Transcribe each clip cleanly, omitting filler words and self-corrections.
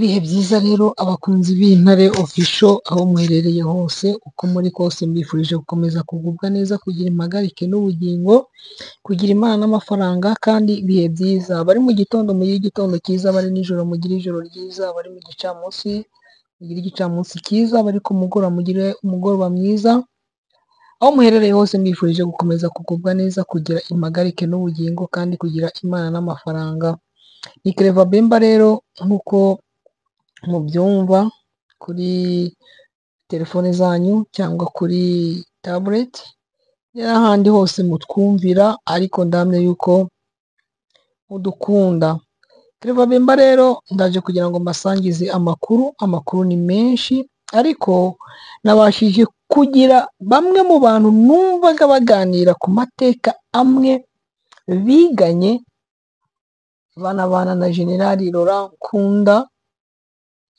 Ibihe byiza rero abakunzi b'Intare Official aho muherereye hose uko muri kose mbifurije gukomeza kugubwa neza, kugira impagarike n'ubugingo, kugira Imana n'amafaranga kandi ibihe byiza. Abari mu gitondo mugire igitondo cyiza, abari nijoro mugire ijoro ryiza, abari mu gicamunsi mugire igicamunsi cyiza, abari ku mugoroba mugire umugoroba mwiza. Aho muherereye hose mbifurije gukomeza kugubwa neza, kugira impagarike n'ubugingo kandi kugira Imana n'amafaranga. Ni Clever Bemba rero nk'uko mubyumva kuri telefone zanyu cyangwa kuri tablet n'ahandi hose mutwumvira, ariko ndamya yuko mudukunda. Clever Bemba rero ndaje kugira ngo mbasangize amakuru ni menshi, ariko nabashije kugira bamwe mu bantu numvaga baganira ku mateka amwe biganye banabana na Generali Laurent Nkunda,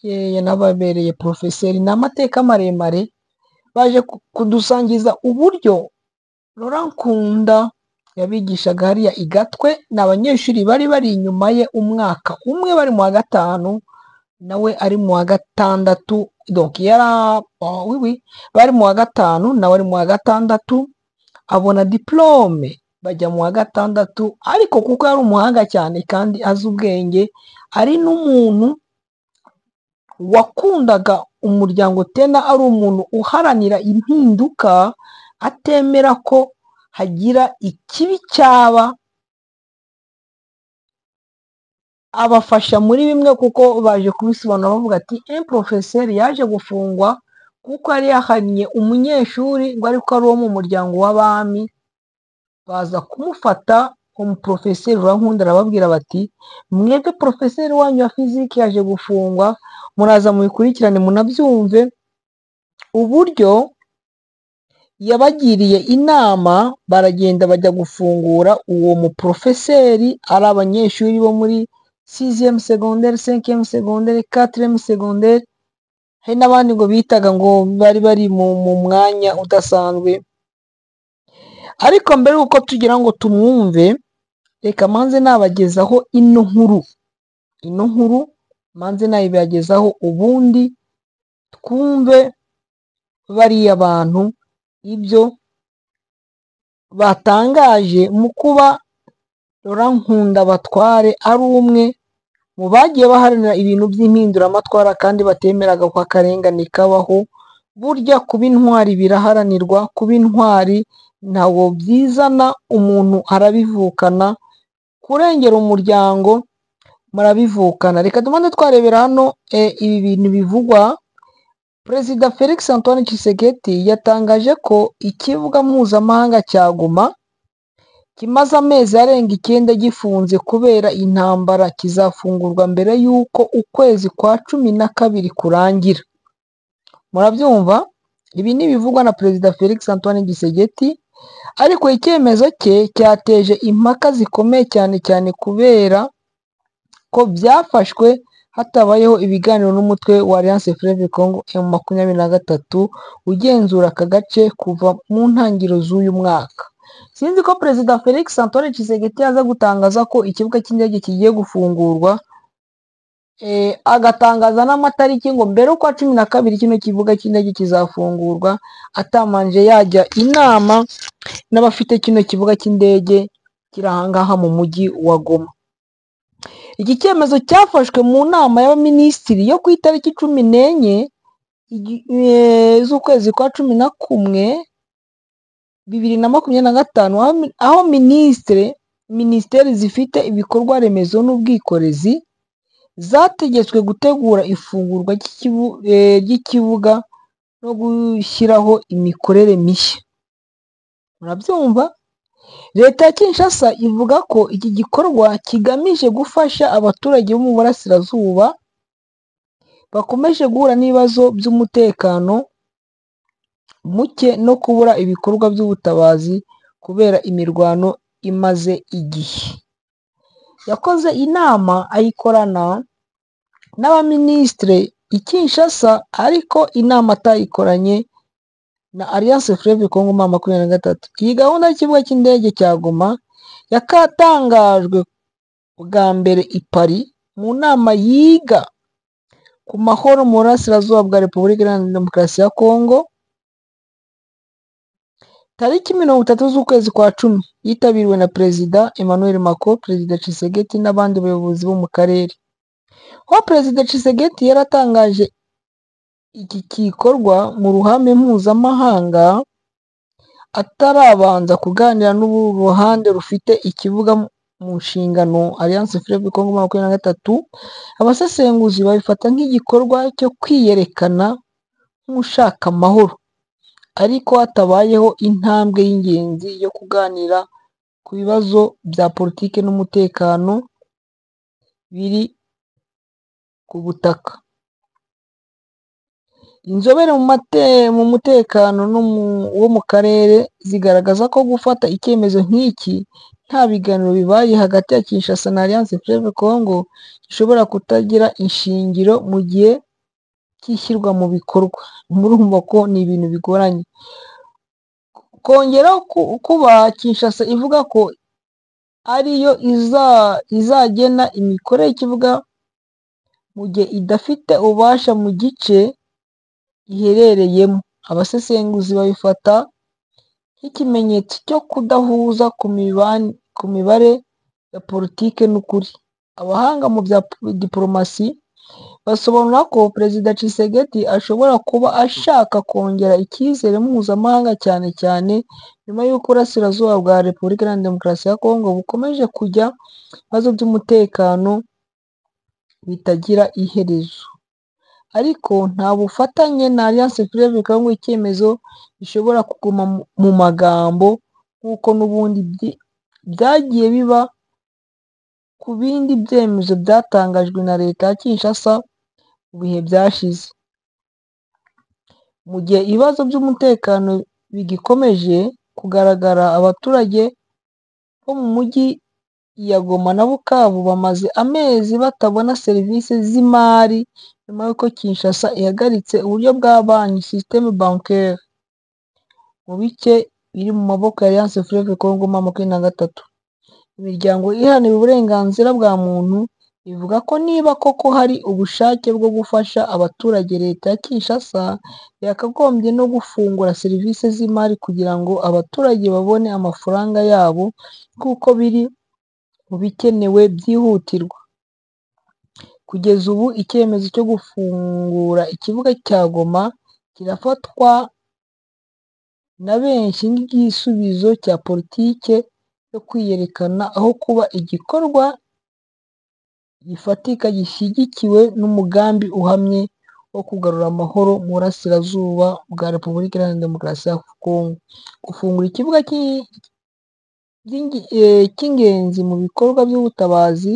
yanababereye porofeseri. Ni amateka maremare, baje kudusangiza uburyo Laurent Nkunda yabigishaga hariya i Gatwe. Ni abanyeshuri bari inyuma ye umwaka umwe, bari mu wa gatanu nawe ari mu wa gatandatu, bari mu wa gatanu nawe ari mu wa gatandatu, abona diplome bajya mu wa gatandatu. Ariko kuko yari umuhanga cyane kandi azi ubwenge, ari n'umuntu wakundaga umuryango, tena ari umuntu uharanira impinduka, atemera ko hagira ikibi cyaba, abafasha muri bimwe kuko baje kubisobanura bavuga ati porofeseri yaje gufungwa kuko yari yahannye umunyeshuri ngo ariko ari uwo mu muryango w'abami. Baza kumufata umuporofeseri Laurent Nkunda arababwira bati mwebwe porofeseri wanyu wa fiziki yaje gufungwa, muraza mubikurikirane munabyumve. Uburyo yabagiriye inama, baragenda bajya gufungura uwo muporofeseri. Ari abanyeshuri bo muri 6e secondaire, 5e secondaire, 4e secondaire, hari n'abandi ngo bitaga ngo bari mu mwanya udasanzwe. Ariko mbere yuko tugira ngo tumwumve, reka manze nabagezaho ino nkuru manze nayibagezaho, ubundi twumve bariya bantu ibyo batangaje mu kuba Laurent Nkunda batware ari umwe mu bagiye baharanira ibintu by'impinduramatwara kandi batemeraga ko akarengane kabaho. Burya kuba intwari biraharanirwa, kuba intwari ntabwo byizana, umuntu arabivukana, kurengera umuryango murabivukana. Reka tubanze twarebera hano ibi bintu bivugwa. Perezida Felix Antoine Tshisekedi yatangaje ko ikibuga mpuzamahanga cya Goma kimaze amezi arenga 9 gifunze kubera intambara, kizafungurwa mbere y'uko ukwezi kwa 12 kurangira. Murabyumva, ibi ni bivugwa na Perezida Felix Antoine Tshisekedi, ariko icyemezo cye cyateje impaka zikomeye cyane kubera ko byafashwe hatabayeho ibiganiro n'umutwe wa Alliance Fleuve Congo M23 ugenzura aka gace kuva mu ntangiriro z'uyu mwaka. Sinzi ko Perezida Felix Antoine Tshisekedi yaza gutangaza ko ikibuga cy'indege kigiye gufungurwa, agatangaza n'amatariki ngo mbere ukwa 12 kino kibuga cy'indege kizafungurwa, atamanje yajya inama n'abafite kino kibuga cy'indege kiri ahangaha mu mujyi wa Goma. Iki cyemezo cyafashwe mu nama y'abaminisitiri yo ku itariki 14 z'ukwezi kwa 11 2025, aho minisiteri zifite ibikorwa remezo n'ubwikorezi zategetswe gutegura ifungurwa ry'ikibuga no gushyiraho imikorere mishya. Murabyumva, leta ya Kinshasa ivuga ko iki gikorwa kigamije gufasha abaturage bo mu burasirazuba bakomeje guhura n'ibibazo by'umutekano muke no kubura ibikorwa by'ubutabazi kubera imirwano imaze igihe. Yakoze inama ayikorana n'abaminisitiri i Kinshasa, ariko inama atayikoranye na Alliance Fleuve Congo M23. Iyi gahunda y'ikibuga cy'indege cya Goma yakatangajwe bwa mbere i Paris mu nama yiga ku mahoro mu burasirazuba bwa Repubulika Iharanira Demokarasi ya Kongo. Tariki 30 z'ukwezi kwa cumi yitabiriwe na Perezida Emmanuel Macron, Perezida Tshisekedi n'abandi bayobozi bo mu karere. Aho Perezida Tshisekedi yaratangaje iki gikorwa mu ruhame mpuzamahanga atarabanza kuganira n'uruhande rufite ikibuga mu nshingano Alliance Fleuve Congo 23. Abasesenguzi babifata nk'igikorwa cyo kwiyerekana nk'ushaka amahoro, ariko hatabayeho intambwe y'ingenzi yo kuganira ku bibazo bya politiki n'umutekano biri ku butaka. Inzobere mu mutekano wo mu karere zigaragaza ko gufata icyemezo nk'iki nta biganiro bibaye hagati ya Kinshasa na Alliance Fleuve Congo gishobora kutagira ishingiro mu gihe cyishyirwa mu bikorwa. Murumva ko ni ibintu bigoranye. Kongeraho kuba Kinshasa ivuga ko ariyo izagena imikorere y'ikibuga mu gihe idafite ububasha mu gice iherereyemo. Abasesenguzi babifata nk'ikimenyetso cyo kudahuza ku mibare ya politiki n'ukuri. Abahanga mu bya diplomasi basobanura ko Perezida Tshisekedi ashobora kuba ashaka kongera icyizere mpuzamahanga, cyane cyane nyuma y'uko uburasirazuba bwa Repubulika Iharanira Demokarasi ya Kongo bukomeje kujya ibibazo by'umutekano bitagira iherezo. Ariko nta bufatanye na Alliance Fleuve Congo icyemezo gishobora kuguma mu magambo nk'uko n'ubundi byagiye biba ku bindi byemezo byatangajwe na leta ya Kinshasa mu bihe byashize. Mu gihe ibibazo by'umutekano bigikomeje kugaragara, abaturage bo mu mujyi ya Goma na Bukavu bamaze amezi batabona serivisi z'imari nyuma y'uko Kinshasa ihagaritse uburyo bwa banki systeme bancaire mu bice biri mu maboko ya Alliance Fleuve Congo 23. Imiryango iharanira uburenganzira bwa muntu ivuga ko niba koko hari ubushake bwo gufasha abaturage, leta ya Kinshasa yakagombye no gufungura serivisi z'imari kugira ngo abaturage babone amafaranga yabo kuko biri mu bikenewe byihutirwa. Kugeza ubu icyemezo cyo gufungura ikibuga cya Goma kirafatwa na benshi nk'igisubizo cya politiki yo kwiyerekana aho kuba igikorwa gifatika gishyigikiwe n'umugambi uhamye wo kugarura amahoro mu burasirazuba bwa Repubulika Iharanira Demokarasi ya Kongo. Gufungura ikibuga cy'ingenzi mu bikorwa by'ubutabazi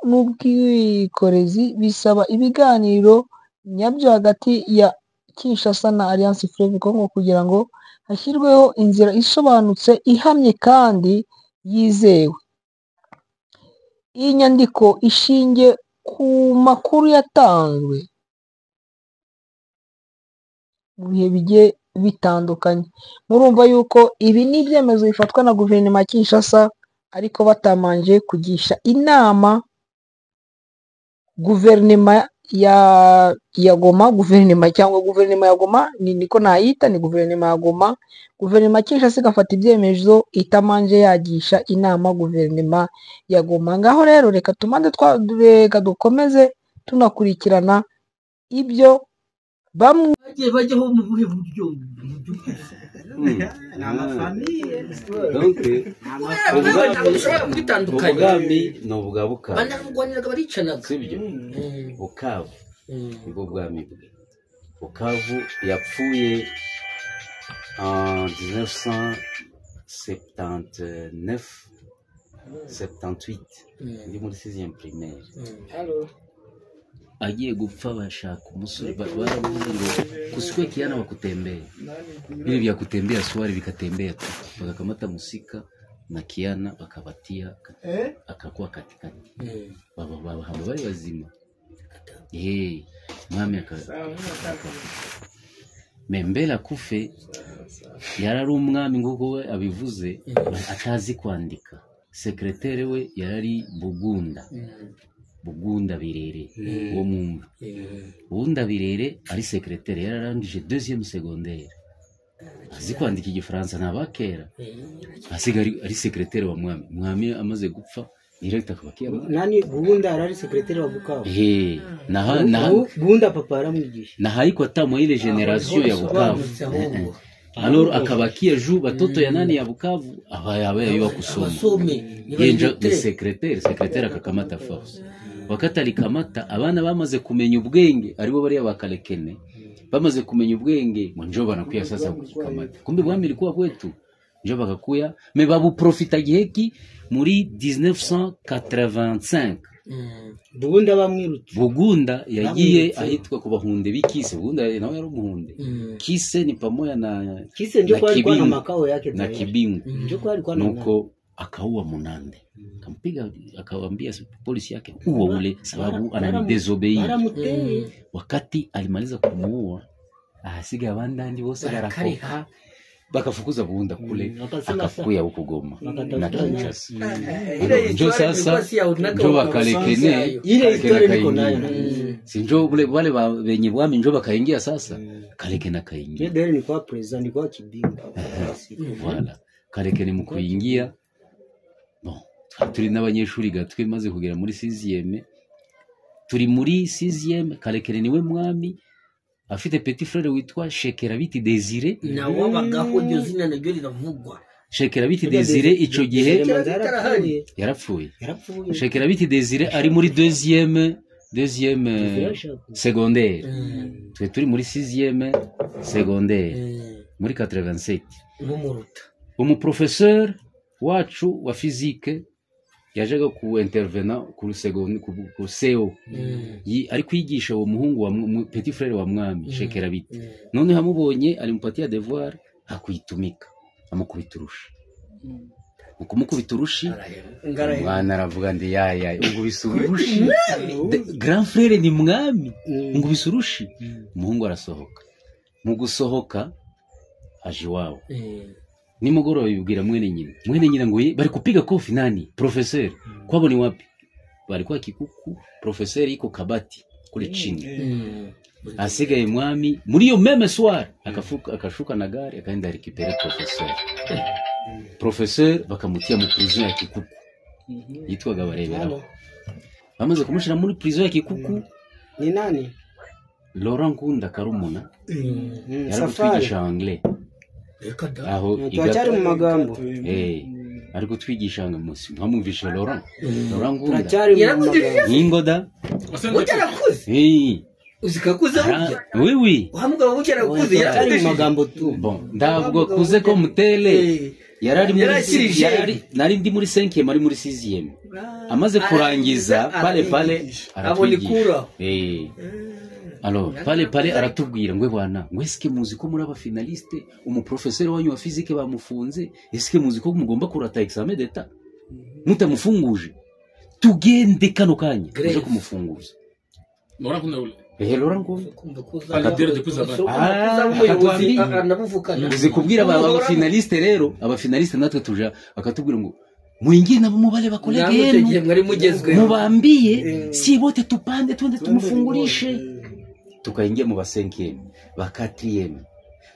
n'ubwikorezi bisaba ibiganiro nyabyo hagati ya Kinshasa na Alliance Fleuve Congo kugira ngo hashyirweho inzira isobanutse, ihamye kandi yizewe. Iyi nyandiko ishingiye ku makuru yatanzwe mu bihe bigiye bitandukanye. Murumva yuko ibi ni ibyemezo bifatwa na guverinoma ya Kinshasa, ariko batamanje kugisha inama guverinoma ya Goma. Guverinoma cyangwa guverinoma ya Goma niko nayita, ni guverinoma ya Goma. Guverinoma ya Kinshasa igafata ibyemezo itamanje yagisha inama guverinoma ya Goma. Ngaho rero reka dukomeze tunakurikirana ibyo bamwe bajyaho mu buhe buryo ubwami ni ubwa Bukavu, banarwaniraga baricanaga, sibyo? Bukavu nibwo bwami bwe. Bukavu yapfuye en 1978 ndi muri 6e primaire. Agiye gupfa bashaka umusore, baravuze ngo kusikwe kiana wa kutembea, vile vya kutembea swali vikatembea tu, wakakamata musika na kiana wakabatia akakuwa katikati. Baba hamba bari bazima. Mwami Membela kufe yarari umwami nguko we abivuze, atazi kwandika. Sekreteri we yarari Bugunda. Bugunda Birere wo mumva Bugunda Birere ari secrétaire yararangije 2e secondaire azi kwandika igifaransa ntabakera asiga ari secrétaire wa mwami amaze gupfa direct akabakiya nani Bugunda ari secrétaire wa Bukavu naha Bugunda papa aramwigisha na haiko atamo ile generation ya Bukavu alors akabakia juu batoto ya nani ya Bukavu abaye yo kusoma yenja ni secrétaire akakamata force wakati alikamata abana bamaze kumenya ubwenge aribo bari abakalekene bamaze kumenya ubwenge mwanjo banakuya sasa kukamata kumbe bwami ilikuwa kwetu njo bakakuya me babu profita giheki muri 1985 Bugunda bamwirutse Bugunda yagiye ahitwa ku bahunde bikise Bugunda nawe yari umuhunde kise ni pamoja na kise ndio kwa alikuwa na makao yake na Kibingu ndio kwa alikuwa na nuko akaua Munande kampiga akawaambia polisi yake uwa ule sababu ananidesobei wakati alimaliza kumuua asiga abandandi bose barakariha bakafukuza Bugunda kule akakuya huko Goma na Kinshasa ndio sasa ndio bakalekene ile historia niko nayo sinjo wale benye bwami njo bakaingia sasa kalekena kaingia ndio ni kwa president ni kwa Kibingu voilà kalekene mu kuingia bon turi n'abanyeshuri gatwe maze kugera muri 6e turi muri 6e kalekene niwe mwami afite petit frère witwa Shekerabiti Desire na wabagaho ryo zina naryo riravugwa Shekerabiti Desire ico gihe yarapfuye Shekerabiti Desire ari muri 2e secondaire twe turi muri 6e secondaire muri 87 umuprofesseur wacu wa physique yajaga ku intervena ku seconde ku CEO ari kwigisha uwo muhungu wa petit frère wa mwami Shekerabiti none hamubonye alimpatia devoir akuitumika amukubiturusha mukumukubiturushi mwana aravuga ndi yaya ngo bisurushi grand frère ni mwami ngo bisurushi umuhungu arasohoka mu gusohoka aje wao nimugoroba bibwira mwene nyina ngo bari kupiga kofi nani professeur kwabo ni wapi bari kwa Kikuku professeur iko Kabati kule chini asigaye mwami muri yo meme soir akashuka na gari akaenda récupérer professeur bakamutia mu prison ya Kikuku yitwaga Bareberaho bamaze kumushira muri prison ya Kikuku ni nani Laurent Nkunda Karumuna yarabutwigisha anglais aho igari mu magambo ari gutwigisha ngamusi nkamumvisha Laurent Nkunda cyari mu magambo ningoda utarakuze uzikakuza burya oui wamugabo bukera kuze cyari mu magambo tu bon ndabwo kuze ko mutele yarari muri nari ndi muri 5e ari muri 6e amaze kurangiza pale abonikura alors pale aratubwira ngwe bwana ngo eske muzi ko muri aba finaliste umuprofesseur wanyu wa physique bamufunze eske muzi ko mugomba kurata examen d'etat mutamufunguje tugende kano kanya uje kumufunguza Laurent Nkunda ule Laurent Nkunda akatera depuis avant uzi kubwira aba finaliste rero aba finaliste natwe tuja akatubwira ngo muingie na mubale bakolege yenu mubambie si bote tupande twende tumufungulishe tukaingia mu ba 5e ba 4e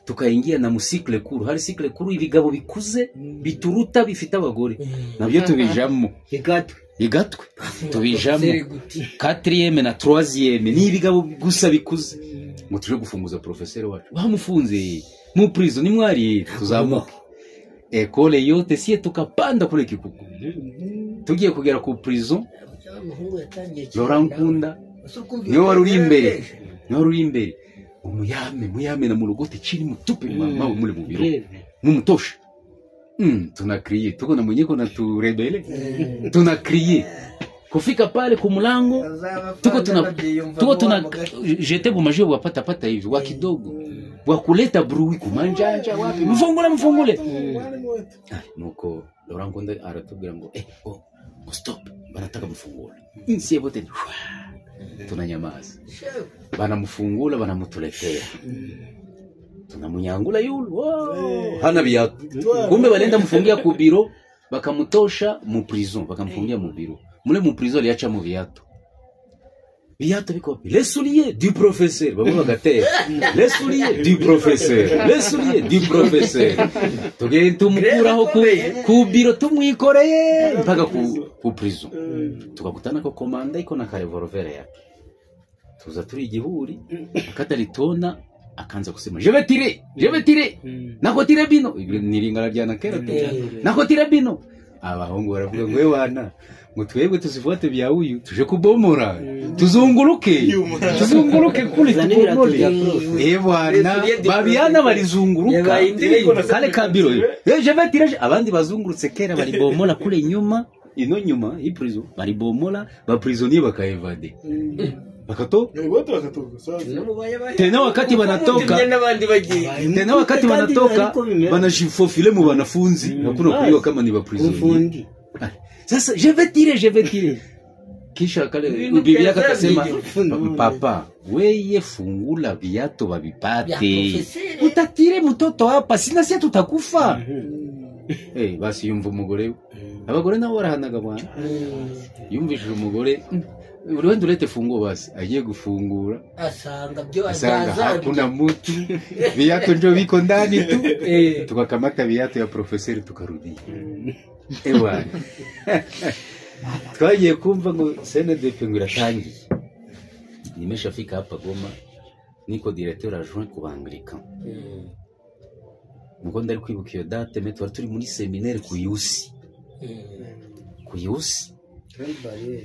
tukaingia na musikle kuru hari sikle kuru ibigabo bikuze bituruta bifite abagore nabyo tubijamo igatwe tubijamo 4e na 3e ni ibigabo gusa bikuze ngo tuje gufunguza professeur wacu bamufunze mu prison ni mwari tuzamuka ekole yote sie tukapanda kule Kikuku tugiye kugera ku prison Laurent Nkunda niyo wari uri imbere umuyame na murugote chini mutupe mama mule mu biro mumutosha tunakriye tuko na mwenye ko na turebele tunakriye kufika pale ku mulango tuko tuna jete bumaje wapata hivi wa kidogo wa kuleta bruit kumanjanja wapi mfungule nuko Laurent Nkunda aratubwira ngo stop banataka mfungule insie bote tunanyamaza banamufungula banamutuletea tunamunyangula yule hana viatu kumbe balenda mfungia ku biro bakamutosha mu prison bakamfungia mu biro mule mu prison aliacha mu viatu biyato bikopi les souliers du professeur bamwe bagatera les souliers du professeur les souliers du professeur tugenda tumukuraho ku biro tumwikoreye mpaka ku prison tukakutana ko komanda iko na revolver yake tuza turi igihuri akatalitona akanza kusema je vais tirer nako tire bino niringara ryana kera nako tire bino abahungu baravuga ngo we wana ngo twebwe tuzifuate bya uyu tuje kubomora tuzunguruke kuri tubomore bwana babiana barizunguruka kale kabiro je vais tirer abandi bazungurutse kera bari bomora kule nyuma ino nyuma iprizo bari bomora ba prisonnier bakaevade bakato tena wakati wanatoka banashifofile mu banafunzi hakuna kuliwa kama ni ba prisonnier sasa je vais tirer kisha kale biblia akasema papa weye fungula viato babipate utatire mtoto hapa sina sia tutakufa basi yumva umugore abagore nabo barahanaga bwana yumvishije umugore urwendo lete funguo basi agiye gufungura asanga hakuna mtu viato ndio viko ndani tu tukakamata viato ya professeur tukarudia bwana twagiye kumva ngo CNDP ngo iratangiye nimeshafika hapa Goma niko directeur adjoint ku Anglican ngo ndari kwibuka iyo date me turi muri seminaire ku Yusi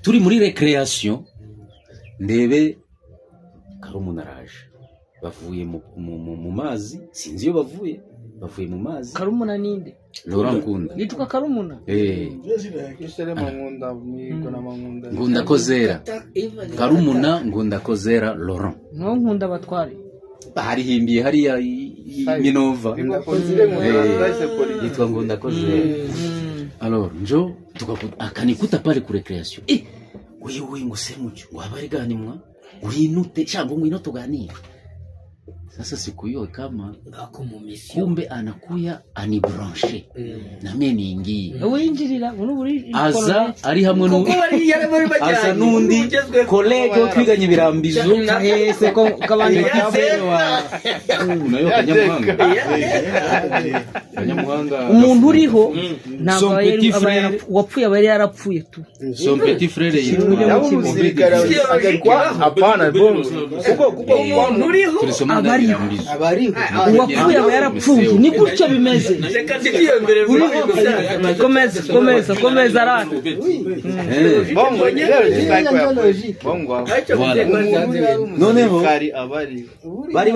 turi muri recreation ndebe Karumunaraje bavuye mu mazi sinzi yo bavuye mu mazi Karumuna ninde Laurent Nkunda nituka Karumuna Ngunda Kozera Karumuna Ngunda Kozera Laurent no Nkunda batware barihimbiye hariya Minova yitwa Ngunda Kozera alors njo akanikuta pale ku recreation wewe ngo semucho wabari gani mwa urinute cyangwa ngwino tuganira sasa siku hiyo kama kumbe anakuya anibranche na mimi niingie winjirira buri aza ari hamwe aza nundi college twiganye birambizo se ko kabandi unayo kanyamuhanga umuntu uriho ntabwo wapfuye abari yarapfuye tu son petit frère yamusirikara agakwa hapana bongo kuko uriho abari uwapfuye aba yarapfuye ni gutyo bimeze komeza arana bongo noneho bari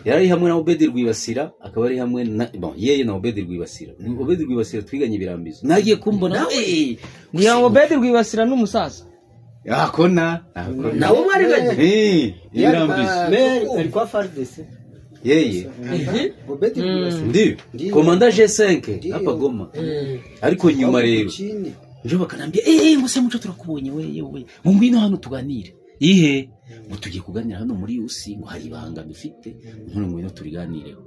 yari hamwe na Obedi Rwibasira akaba ari hamwe na yeye na Obedi Rwibasira twiganye birambizo nagiye kumbona ngiye Obedi Rwibasira n'umusaza yakona nawo mwari gaje birambizo alikuwa FARDC yeye ndi komanda G5 hapa Goma ariko nyuma rero njo bakanambia ngose muco turakubonye wewe mu ngwino hano tuganire ihe ngo tugiye kuganira hano muri usi ngo hari ibanga dufite none ngwino turiganireho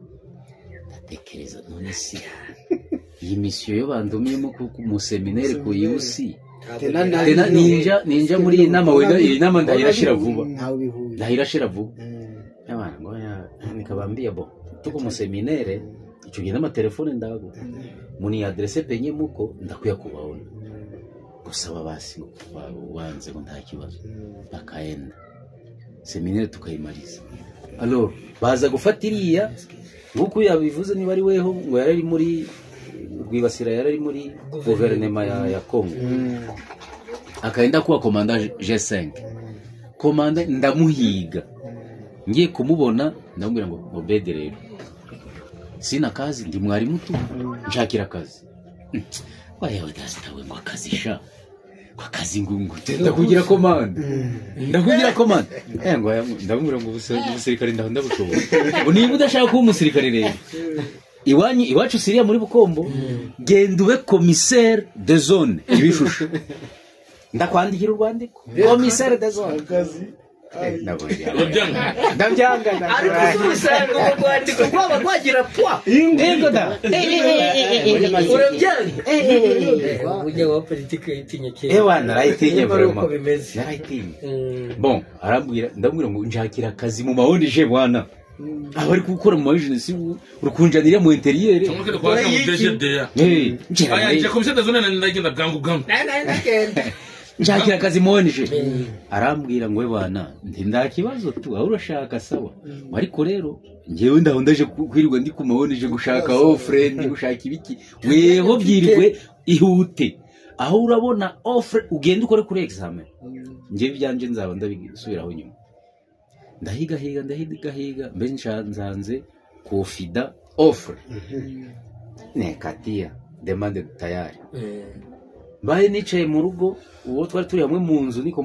ndatekereza none si iyi mission yo bandomiyemo mu seminaire ku usi tena ninja muri inama wenda inama ndahirashira vuba abana ngo nikabambia bo tuko mu seminaire icyo gihe n'amatelefone ndago muni adresse penye muko ndakuya kubaona gusaba basi wanze ngo nta kibazo bakaenda seminaire tukayimariza alors baza gufatiriya nguko yabivuze niba ari weho ngo yari muri Rwibasira yari muri gouvernement ya Congo akaenda kuwa komanda G5 komanda ndamuhiga ngiye kumubona ndamubwira ngo Obedi rero sina kazi ndi mwarimu tu nshakira kazi wayewe dastawe ngo akazi sha kwa kazi ngungu tenda kugira komanda ndakugira komanda ngo ndamubwira ngo ubusirikare ndabushobora uniba udashaka kuba umusirikare rero iwacu siriya muri Bukombo genda ube commissaire de zone ibishusho ndakwandikira urwandiko commissaire de zone ndabyanga ariko usanga mu rwandiko rwaba rwagira pwa yego da urabyanga uburyo wa politiki yitinye kera ewa narayitinye uko vraiment bimeze narayitinye bon ndamubwira ngo nshakira akazi mu mahonije bwana aho ari gukora mu majenesi urukunjanira mu interieur Tumukire kwa mu DGDA aya nje komisiyo zone ndagenda bwangu bwangu nshakira akazi mu ONG arambwira ngo we bwana ndi nda kibazo tu aho urashaka sawa ariko rero ngewe ndaho ndaje kwirirwa ndi ku ma ONG gushaka offre ndi gushaka ibiki weho byirirwe ihute aho urabona offre ugenda ukore kuri examen ngewe byanje nzaba ndabisubiraho nyuma ndahiga mbe nshanzanze kofida offre ne katia demande tayari baye nicaye mu rugo uwo twari turi hamwe mu nzu niko